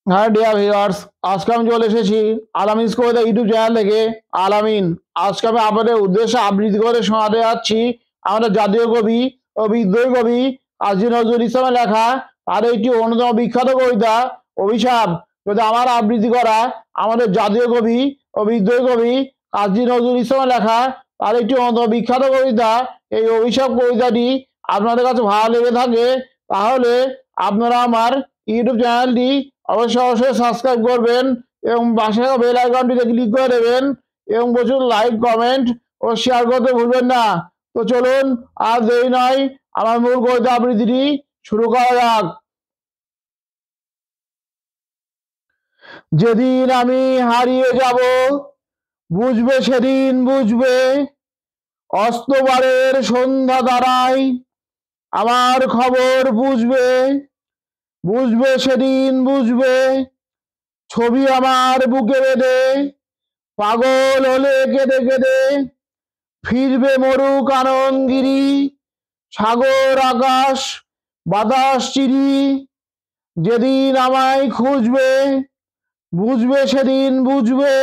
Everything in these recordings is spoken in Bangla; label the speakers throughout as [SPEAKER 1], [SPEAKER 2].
[SPEAKER 1] হ্যাঁ ডিয়ার ভিউয়ার্স, আজকে আমি চলে এসেছি আলামিন কবিতা ইউটিউব চ্যানেল থেকে। আলামিন, আজকে আমি আপনাদের উদ্দেশ্যে আবৃত্তি করে শোনাতে যাচ্ছি আমাদের জাতীয় কবি ও বিদ্রোহী কবি কাজী নজরুল ইসলামের লেখা আর একটি অন্যতম বিখ্যাত কবিতা অভিশাপ। যদি আমার আবৃত্তি করা আমাদের জাতীয় কবি ও বিদ্রোহী কবি কাজী নজরুল ইসলামের লেখা আর একটি অন্যতম বিখ্যাত কবিতা এই অভিশাপ কবিতাটি আপনাদের কাছে ভালো লেগে থাকে, তাহলে আপনারা আমার ইউটিউব চ্যানেলটি অবশ্যই সাবস্ক্রাইব করবেন এবং পাশে থাকা বেল আইকনটিতে ক্লিক করে দেবেন এবং প্রচুর লাইক, কমেন্ট ও শেয়ার করতে ভুলবেন না। তো চলুন, আর দেরি নয়, আমার মূল কবিতা আবৃত্তিটি শুরু করা যাক। যেদিন আমি হারিয়ে যাব, বুঝবে সেদিন বুঝবে, অস্তবারের সন্ধ্যা দাঁড়ায় আমার খবর বুঝবে, বুঝবে সেদিন বুঝবে, ছবি আমার বুকে বেঁধে পাগল হলে কেঁদে কেঁদে ফিরবে মরুক আনন্দগিরি, সাগর আকাশ বাতাস চিরি। যেদিন আমায় খুঁজবে, বুঝবে সেদিন বুঝবে,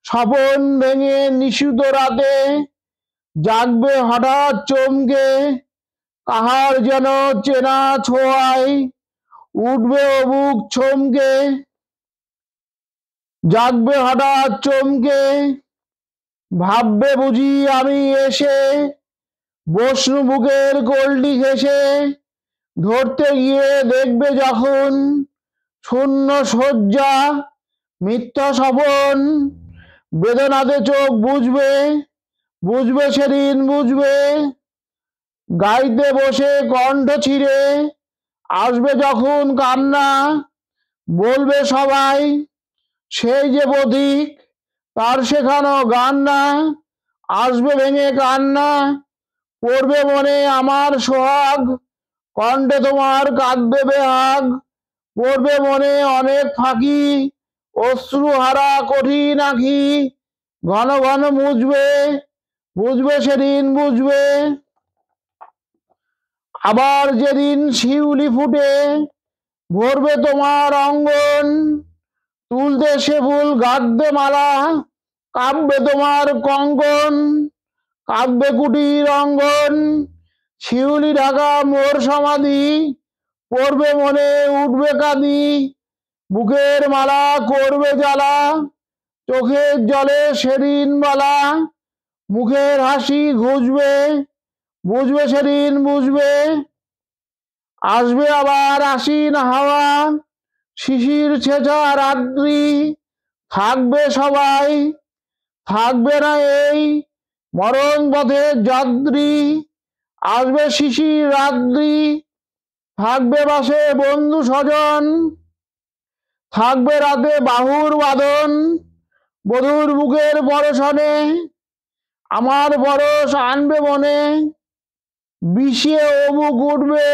[SPEAKER 1] স্বপন ভেঙে নিশিত রাতে জাগবে হঠাৎ চমকে, কাহার যেন চেনা ছোঁয়ায় উঠবে অবুক চমকে, জাগবে হঠাৎ চমকে, ভাববে বুঝি আমি এসে বসনু বুকের কোলটি ঘেঁষে, ধরতে গিয়ে দেখবে যখন শূন্য শয্যা মিথ্যা স্বপন, বেদনাতে চোখ বুঝবে, বুঝবে সেদিন বুঝবে, গাইতে বসে কণ্ঠ ছিঁড়ে আসবে যখন কান্না, বলবে সবাই সেই যে পথিক তার শেখানো গান না, আসবে ভেঙে কান্না, পড়বে মনে আমার সোহাগ, কণ্ঠে তোমার কাঁদবে বেহাগ, পড়বে মনে অনেক ফাঁকি, অশ্রু হারা কঠিন আঁখি, ঘন ঘন মুছবে, বুঝবে সেদিন বুঝবে। আবার যেদিন শিউলি ফুটে ভরবে তোমার অঙ্গন, তুলতে সে ফুল গাঁথবে মালা, কাঁপবে তোমার কঙ্কন, কাঁদবে কুটির অঙ্গন, শিউলি ঢাকা মোর সমাধি, পড়বে মনে উঠবে কাঁদি, বুকের মালা করবে জ্বালা, চোখের জলে সেদিন বালা, মুখের হাসি ঘুচবে, বুঝবে সেদিন বুঝবে, আসবে আবার আশ্বিন হাওয়া, শিশির ছেঁচা রাত্রি, থাকবে সবাই, থাকবে না এই মরণ পথের যাত্রী, আসবে শিশির রাত্রি, থাকবে বাসে বন্ধু স্বজন, থাকবে রাতে বাহুর বাঁধন, বধুর বুকের পরশনে আমার পরশ আনবে মনে, বিষিয়ে অবুক উঠবে,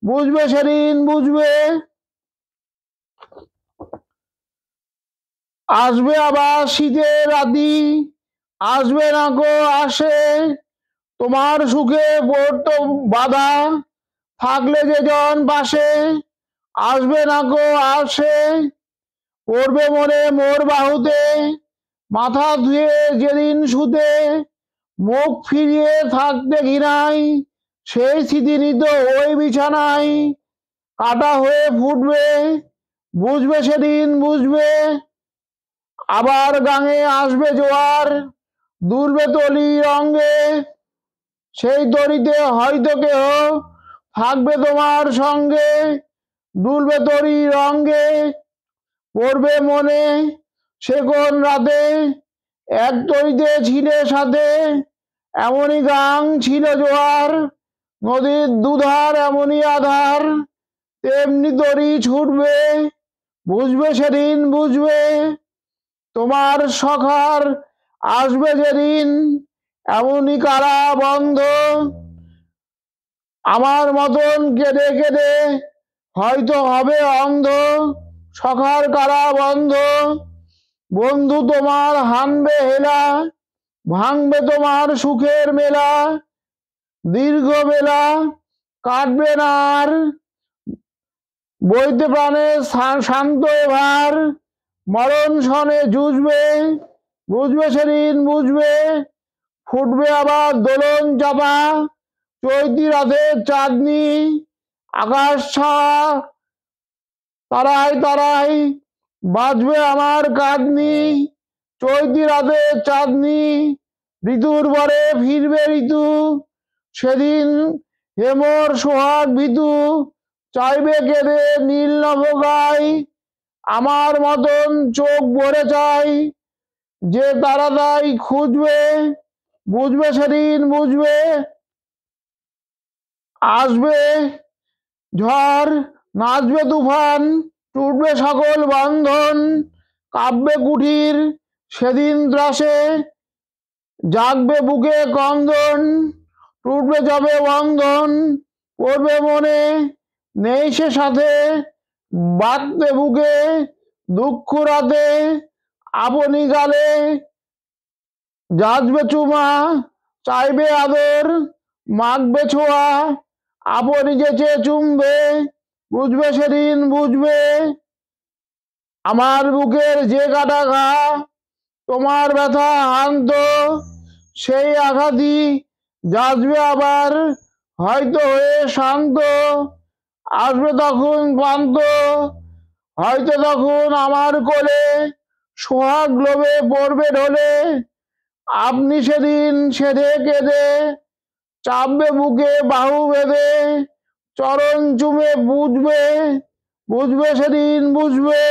[SPEAKER 1] বুঝবে সেদিন বুঝবে, আসবে আবার শীতের রাতি, আসবে না গো আসে, তোমার সুখে পড়তো বাধা, থাকলে যে জন পাশে, আসবে না গো আসে, পড়বে মনে মোর বাহুতে, মাথা ধুয়ে যেদিন শুতে, মুখ ফিরিয়ে থাকতে ঘৃণায়, সেই স্মৃতিনিত ওই বিছানায়, কাটা হয়ে ফুটবে, বুঝবে সেদিন বুঝবে, আবার গাঙে আসবে জোয়ার, দুলবে তলির অঙ্গে, সেই তরিতে হয়তো কেহ থাকবে তোমার সঙ্গে, দুলবে তরির অঙ্গে, পড়বে মনে সে কোন রাতে এক তরিতে ছিলে সাথে, এমনই গাং ছিল জোয়ার, নদীর দুধার এমনই আধার, তেমনি তরি ছুটবে, বুঝবে সেদিন বুঝবে, তোমার সখার আসবে যেদিন এমনই কারা বন্ধ, আমার মতন কেঁদে কেঁদে হয়তো হবে অন্ধ, সখার কারা বন্ধ, বন্ধু তোমার হানবে হেলা, ভাঙবে তোমার সুখের মেলা, দীর্ঘ বেলা কাটবে না আর, বইতে প্রাণে শান্ত এবার, মরণ সনে জুঝবে, বুঝবে সেদিন বুঝবে, ফুটবে আবার দোলন চাপা, চৈতি রাতের চাঁদনি, আকাশ ছাওয়া তারাই তারাই, বাজবে আমার কাঁদনি, চৈতি রাতের চাঁদনি, ঋতুর বরে ফিরবে ঋতু, সেদিন হেমর সোহাগ ভিতু, চাইবে কেঁদে নীল নভগাই, আমার মতন চোখ ভরে চাই, যে তারাটাই খুঁজবে, বুঝবে সেদিন বুঝবে, আসবে ঝড়, নাচবে তুফান, টুটবে সকল বন্ধন, কাঁপবে কুঠির সেদিন ত্রাসে, জাগবে বুকে কন্দন, টুটবে যবে বন্ধন, পড়বে মনে নেই সে সাথে, বাঁধবে বুকে দুঃখ রাতে, আপনি গালে যাচবে চুমা, চাইবে আদর, মাখবে ছোঁয়া, আপনি যেচে চুমবে, বুঝবে সেদিন বুঝবে, আমার বুকের যে কাটা ঘা, তোমার ব্যথা হান্ত, সেই আঘাতই যাচবে আবার, হয়তো হয়ে শান্ত, আসবে তখন ক্লান্ত, হয়তো তখন আমার কোলে, সোহাগ লোভে পড়বে ঢলে, আপনি সেদিন সেধে কেঁদে, চাপবে বুকে বাহু বেঁধে, চরণ চুমে বুঝবে, বুঝবে সেদিন বুঝবে।